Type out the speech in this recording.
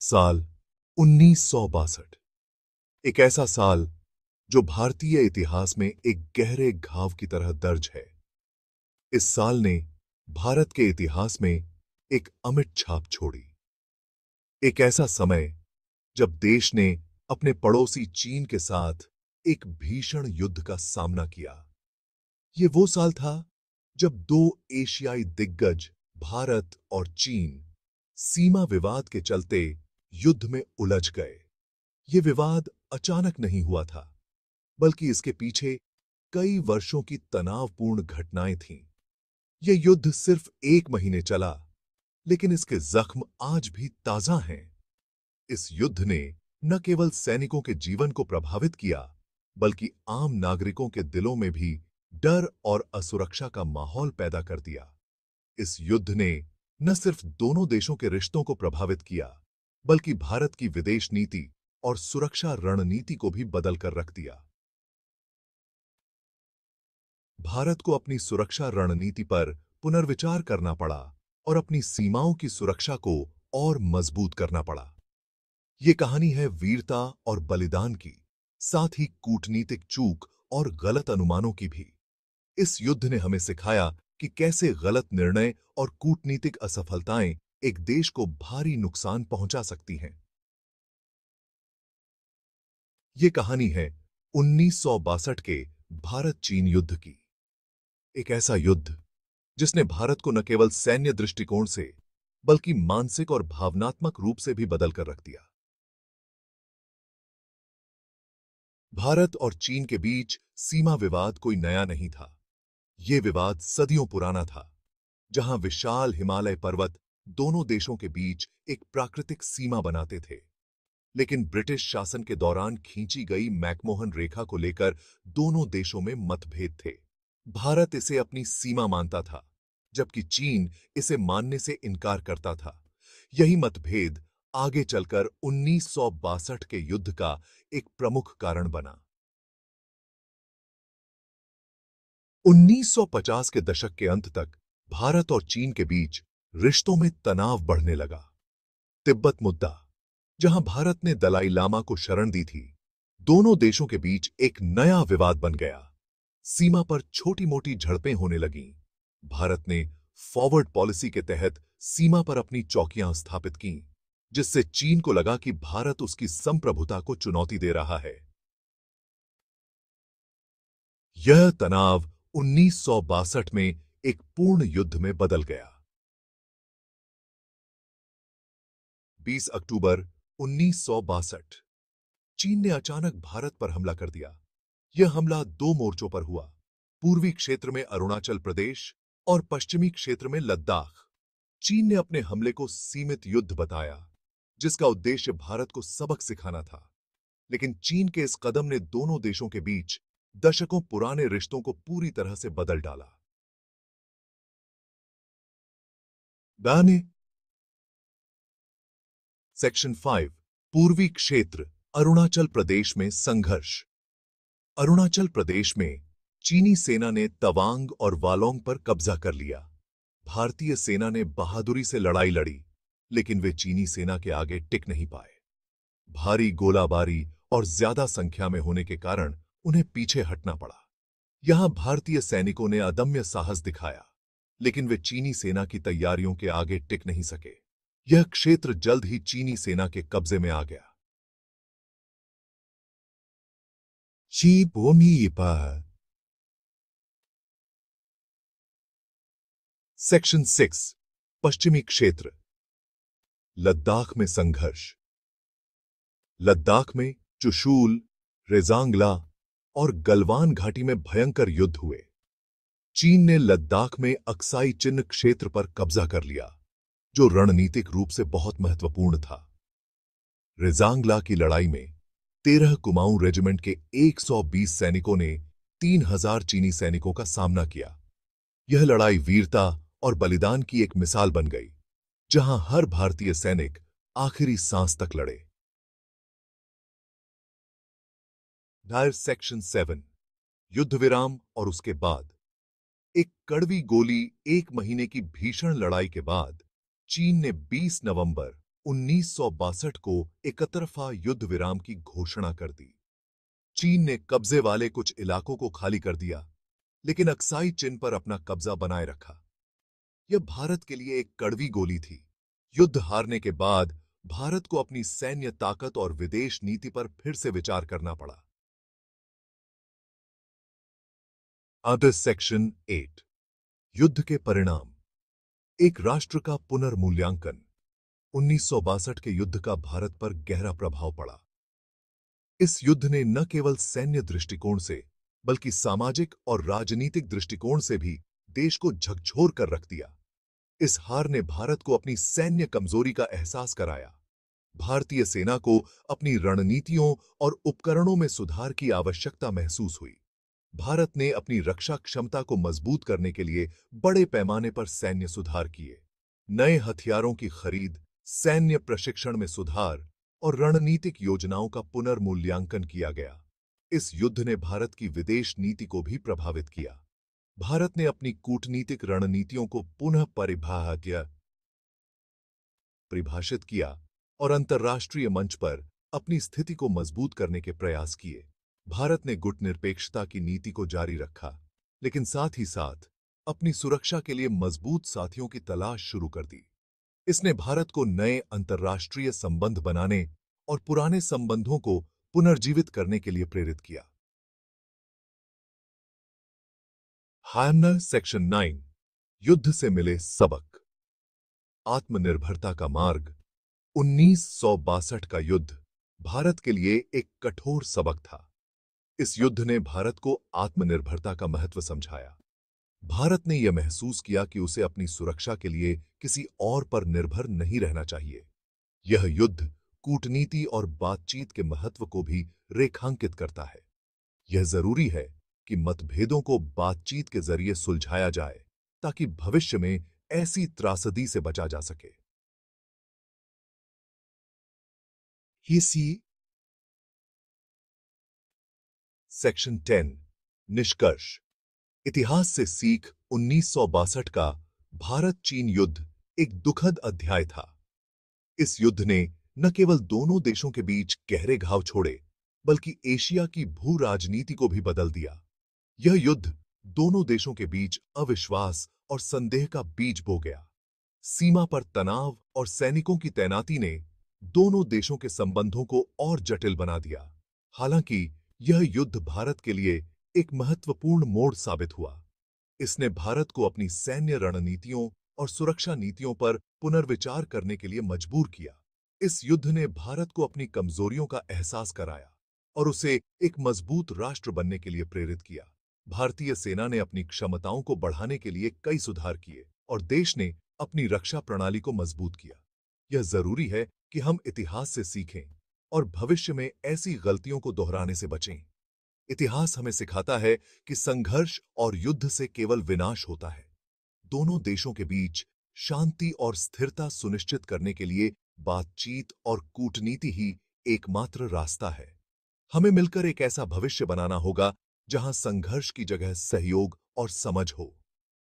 साल 1962। एक ऐसा साल जो भारतीय इतिहास में एक गहरे घाव की तरह दर्ज है। इस साल ने भारत के इतिहास में एक अमिट छाप छोड़ी। एक ऐसा समय जब देश ने अपने पड़ोसी चीन के साथ एक भीषण युद्ध का सामना किया। ये वो साल था जब दो एशियाई दिग्गज भारत और चीन सीमा विवाद के चलते युद्ध में उलझ गए। ये विवाद अचानक नहीं हुआ था, बल्कि इसके पीछे कई वर्षों की तनावपूर्ण घटनाएं थीं। यह युद्ध सिर्फ 1 महीने चला, लेकिन इसके जख्म आज भी ताजा हैं। इस युद्ध ने न केवल सैनिकों के जीवन को प्रभावित किया, बल्कि आम नागरिकों के दिलों में भी डर और असुरक्षा का माहौल पैदा कर दिया। इस युद्ध ने न सिर्फ दोनों देशों के रिश्तों को प्रभावित किया, बल्कि भारत की विदेश नीति और सुरक्षा रणनीति को भी बदल कर रख दिया। भारत को अपनी सुरक्षा रणनीति पर पुनर्विचार करना पड़ा और अपनी सीमाओं की सुरक्षा को और मजबूत करना पड़ा। ये कहानी है वीरता और बलिदान की, साथ ही कूटनीतिक चूक और गलत अनुमानों की भी। इस युद्ध ने हमें सिखाया कि कैसे गलत निर्णय और कूटनीतिक असफलताएं एक देश को भारी नुकसान पहुंचा सकती हैं। ये कहानी है 1962 के भारत चीन युद्ध की। एक ऐसा युद्ध जिसने भारत को न केवल सैन्य दृष्टिकोण से, बल्कि मानसिक और भावनात्मक रूप से भी बदल कर रख दिया। भारत और चीन के बीच सीमा विवाद कोई नया नहीं था। यह विवाद सदियों पुराना था, जहां विशाल हिमालय पर्वत दोनों देशों के बीच एक प्राकृतिक सीमा बनाते थे। लेकिन ब्रिटिश शासन के दौरान खींची गई मैकमोहन रेखा को लेकर दोनों देशों में मतभेद थे। भारत इसे अपनी सीमा मानता था, जबकि चीन इसे मानने से इनकार करता था। यही मतभेद आगे चलकर 1962 के युद्ध का एक प्रमुख कारण बना। 1950 के दशक के अंत तक भारत और चीन के बीच रिश्तों में तनाव बढ़ने लगा। तिब्बत मुद्दा, जहां भारत ने दलाई लामा को शरण दी थी, दोनों देशों के बीच एक नया विवाद बन गया। सीमा पर छोटी-मोटी झड़पें होने लगीं। भारत ने फॉरवर्ड पॉलिसी के तहत सीमा पर अपनी चौकियां स्थापित कीं, जिससे चीन को लगा कि भारत उसकी संप्रभुता को चुनौती दे रहा है। यह तनाव 1962 में एक पूर्ण युद्ध में बदल गया। 20 अक्टूबर 1962 चीन ने अचानक भारत पर हमला कर दिया। यह हमला दो मोर्चों पर हुआ, पूर्वी क्षेत्र में अरुणाचल प्रदेश और पश्चिमी क्षेत्र में लद्दाख। चीन ने अपने हमले को सीमित युद्ध बताया, जिसका उद्देश्य भारत को सबक सिखाना था। लेकिन चीन के इस कदम ने दोनों देशों के बीच दशकों पुराने रिश्तों को पूरी तरह से बदल डाला। दाने सेक्शन 5 पूर्वी क्षेत्र अरुणाचल प्रदेश में संघर्ष। अरुणाचल प्रदेश में चीनी सेना ने तवांग और वालोंग पर कब्जा कर लिया। भारतीय सेना ने बहादुरी से लड़ाई लड़ी, लेकिन वे चीनी सेना के आगे टिक नहीं पाए। भारी गोलाबारी और ज्यादा संख्या में होने के कारण उन्हें पीछे हटना पड़ा। यहां भारतीय सैनिकों ने अदम्य साहस दिखाया, लेकिन वे चीनी सेना की तैयारियों के आगे टिक नहीं सके। यह क्षेत्र जल्द ही चीनी सेना के कब्जे में आ गया। ची बोमी पर सेक्शन 6 पश्चिमी क्षेत्र लद्दाख में संघर्ष। लद्दाख में चुशूल, रेजांगला और गलवान घाटी में भयंकर युद्ध हुए। चीन ने लद्दाख में अक्साई चिन्ह क्षेत्र पर कब्जा कर लिया, जो रणनीतिक रूप से बहुत महत्वपूर्ण था। रेजांगला की लड़ाई में 13 कुमाऊं रेजिमेंट के 120 सैनिकों ने 3000 चीनी सैनिकों का सामना किया। यह लड़ाई वीरता और बलिदान की एक मिसाल बन गई, जहां हर भारतीय सैनिक आखिरी सांस तक लड़े। नायर सेक्शन 7 युद्ध विराम और उसके बाद एक कड़वी गोली 1 महीने की भीषण लड़ाई के बाद चीन ने 20 नवंबर 1962 को एकतरफा युद्ध विराम की घोषणा कर दी। चीन ने कब्जे वाले कुछ इलाकों को खाली कर दिया, लेकिन अक्साई चिन पर अपना कब्जा बनाए रखा। यह भारत के लिए एक कड़वी गोली थी। युद्ध हारने के बाद भारत को अपनी सैन्य ताकत और विदेश नीति पर फिर से विचार करना पड़ा। अंडर सेक्शन 8 युद्ध के परिणाम, एक राष्ट्र का पुनर्मूल्यांकन। 1962 के युद्ध का भारत पर गहरा प्रभाव पड़ा। इस युद्ध ने न केवल सैन्य दृष्टिकोण से बल्कि सामाजिक और राजनीतिक दृष्टिकोण से भी देश को झकझोर कर रख दिया। इस हार ने भारत को अपनी सैन्य कमजोरी का एहसास कराया। भारतीय सेना को अपनी रणनीतियों और उपकरणों में सुधार की आवश्यकता महसूस हुई। भारत ने अपनी रक्षा क्षमता को मजबूत करने के लिए बड़े पैमाने पर सैन्य सुधार किए। नए हथियारों की खरीद, सैन्य प्रशिक्षण में सुधार और रणनीतिक योजनाओं का पुनर्मूल्यांकन किया गया। इस युद्ध ने भारत की विदेश नीति को भी प्रभावित किया। भारत ने अपनी कूटनीतिक रणनीतियों को पुनः परिभाषित किया और अंतर्राष्ट्रीय मंच पर अपनी स्थिति को मजबूत करने के प्रयास किए। भारत ने गुटनिरपेक्षता की नीति को जारी रखा, लेकिन साथ ही साथ अपनी सुरक्षा के लिए मजबूत साथियों की तलाश शुरू कर दी। इसने भारत को नए अंतर्राष्ट्रीय संबंध बनाने और पुराने संबंधों को पुनर्जीवित करने के लिए प्रेरित किया। हायमनर सेक्शन 9 युद्ध से मिले सबक, आत्मनिर्भरता का मार्ग। 1962 का युद्ध भारत के लिए एक कठोर सबक था। इस युद्ध ने भारत को आत्मनिर्भरता का महत्व समझाया। भारत ने यह महसूस किया कि उसे अपनी सुरक्षा के लिए किसी और पर निर्भर नहीं रहना चाहिए। यह युद्ध कूटनीति और बातचीत के महत्व को भी रेखांकित करता है। यह जरूरी है कि मतभेदों को बातचीत के जरिए सुलझाया जाए ताकि भविष्य में ऐसी त्रासदी से बचा जा सके। सेक्शन 10 निष्कर्ष, इतिहास से सीख। 1962 का भारत चीन युद्ध एक दुखद अध्याय था। इस युद्ध ने न केवल दोनों देशों के बीच गहरे घाव छोड़े, बल्कि एशिया की भू राजनीति को भी बदल दिया। यह युद्ध दोनों देशों के बीच अविश्वास और संदेह का बीज बो गया। सीमा पर तनाव और सैनिकों की तैनाती ने दोनों देशों के संबंधों को और जटिल बना दिया। हालांकि यह युद्ध भारत के लिए एक महत्वपूर्ण मोड़ साबित हुआ। इसने भारत को अपनी सैन्य रणनीतियों और सुरक्षा नीतियों पर पुनर्विचार करने के लिए मजबूर किया। इस युद्ध ने भारत को अपनी कमजोरियों का एहसास कराया और उसे एक मजबूत राष्ट्र बनने के लिए प्रेरित किया। भारतीय सेना ने अपनी क्षमताओं को बढ़ाने के लिए कई सुधार किए और देश ने अपनी रक्षा प्रणाली को मजबूत किया। यह जरूरी है कि हम इतिहास से सीखें और भविष्य में ऐसी गलतियों को दोहराने से बचें। इतिहास हमें सिखाता है कि संघर्ष और युद्ध से केवल विनाश होता है। दोनों देशों के बीच शांति और स्थिरता सुनिश्चित करने के लिए बातचीत और कूटनीति ही एकमात्र रास्ता है। हमें मिलकर एक ऐसा भविष्य बनाना होगा जहां संघर्ष की जगह सहयोग और समझ हो।